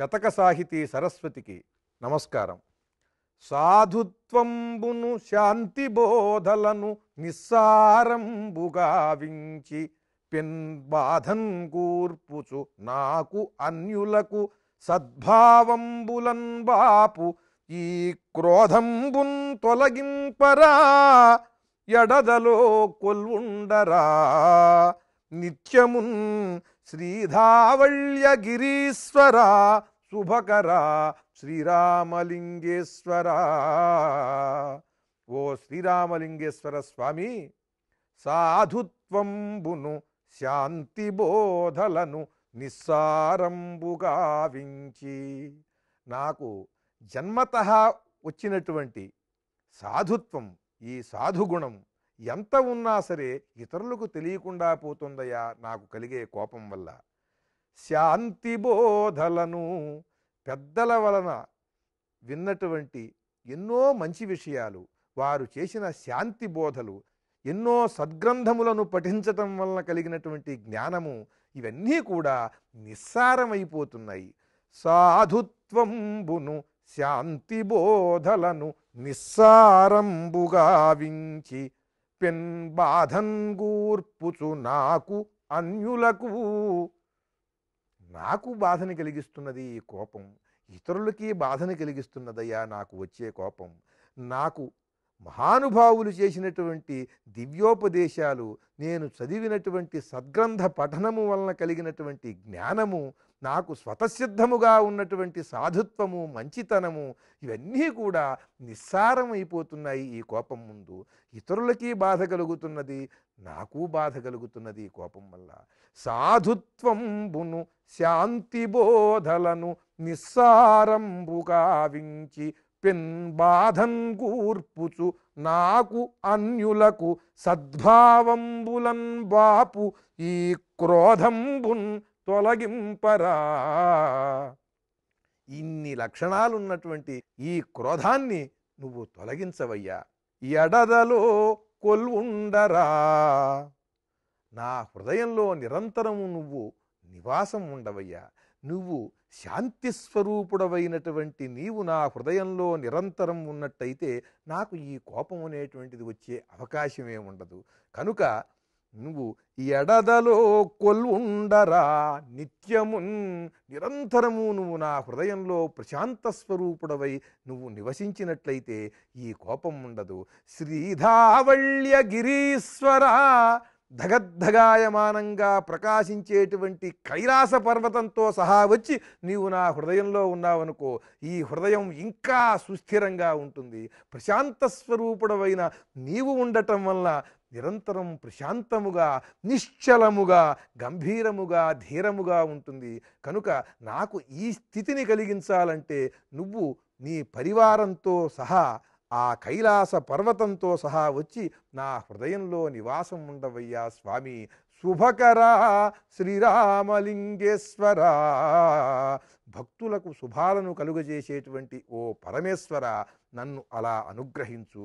శతక సాహితీ సరస్వతికి నమస్కారం. సాధుత్వంబును శాంతి బోధలను నిస్సారంబుగా వించి పెన్ బాధన్ కూర్పుచు నాకు అన్యులకు సద్భావంబులన్ బాపు ఈ క్రోధంబున్ తొలగింపరా ఎడదలో కొల్వుండరా నిత్యమున్ శ్రీధావళ్యగిరీశ్వర శుభకర శ్రీరామలింగేశ్వర. ఓ శ్రీరామలింగేశ్వర స్వామి, సాధుత్వంబును శాంతి బోధలను నిస్సారంబుగా వించి నాకు జన్మతః వచ్చినటువంటి సాధుత్వం, ఈ సాధుగుణం ఎంత ఉన్నా సరే ఇతరులకు తెలియకుండా పోతుందయ్యా నాకు కలిగే కోపం వల్ల. శాంతి బోధలను పెద్దల వలన విన్నటువంటి ఎన్నో మంచి విషయాలు, వారు చేసిన శాంతి బోధలు, ఎన్నో సద్గ్రంథములను పఠించటం వలన కలిగినటువంటి జ్ఞానము, ఇవన్నీ కూడా నిస్సారమైపోతున్నాయి. సాధుత్వంబును శాంతి బోధలను నిస్సారంబుగా వించి పెన్ బాధన్ గూర్పుచు నాకు అన్యులకు. నాకు బాధని కలిగిస్తున్నది ఈ కోపం, ఇతరులకి బాధని కలిగిస్తున్నదయ్యా నాకు వచ్చే కోపం. నాకు మహానుభావులు చేసినటువంటి దివ్యోపదేశాలు, నేను చదివినటువంటి సద్గ్రంథ పఠనము వలన కలిగినటువంటి జ్ఞానము, నాకు స్వతసిద్ధముగా ఉన్నటువంటి సాధుత్వము, మంచితనము, ఇవన్నీ కూడా నిస్సారమైపోతున్నాయి ఈ కోపం ముందు. ఇతరులకి బాధ కలుగుతున్నది, నాకు బాధ కలుగుతున్నది ఈ కోపం వల్ల. సాధుత్వంబును శాంతి బోధలను నిస్సారంబుగా వించి పెన్ బాధన్ కూర్పుచు నాకు అన్యులకు సద్భావంబులన్ బాపు ఈ క్రోధంబున్ తొలగింపరా. ఇన్ని లక్షణాలున్నటువంటి ఈ క్రోధాన్ని నువ్వు తొలగించవయ్యా. ఎడదలో కొల్వుండరా, నా హృదయంలో నిరంతరము నువ్వు నివాసం ఉండవయ్యా. నువ్వు శాంతి స్వరూపుడవైనటువంటి నీవు నా హృదయంలో నిరంతరం ఉన్నట్టయితే నాకు ఈ కోపం అనేటువంటిది వచ్చే అవకాశమే ఉండదు. కనుక నువ్వు ఎడదలో కొల్వుండరా నిత్యమున్, నిరంతరము నువ్వు నా హృదయంలో ప్రశాంత స్వరూపుడవై నువ్వు నివసించినట్లయితే ఈ కోపం ఉండదు. శ్రీధావళ్యగిరీశ్వర, ధగద్ధగాయమానంగా ప్రకాశించేటువంటి కైలాస పర్వతంతో సహా వచ్చి నీవు నా హృదయంలో ఉన్నావనుకో, ఈ హృదయం ఇంకా సుస్థిరంగా ఉంటుంది. ప్రశాంత స్వరూపుడవైన నీవు ఉండటం వల్ల నిరంతరం ప్రశాంతముగా, నిశ్చలముగా, గంభీరముగా, ధీరముగా ఉంటుంది. కనుక నాకు ఈ స్థితిని కలిగించాలంటే నువ్వు నీ పరివారంతో సహా ఆ కైలాస పర్వతంతో సహా వచ్చి నా హృదయంలో నివాసం ఉండవయ్యా స్వామి. శుభకర శ్రీరామలింగేశ్వర, భక్తులకు శుభాలను కలుగజేసేటువంటి ఓ పరమేశ్వర, నన్ను అలా అనుగ్రహించు.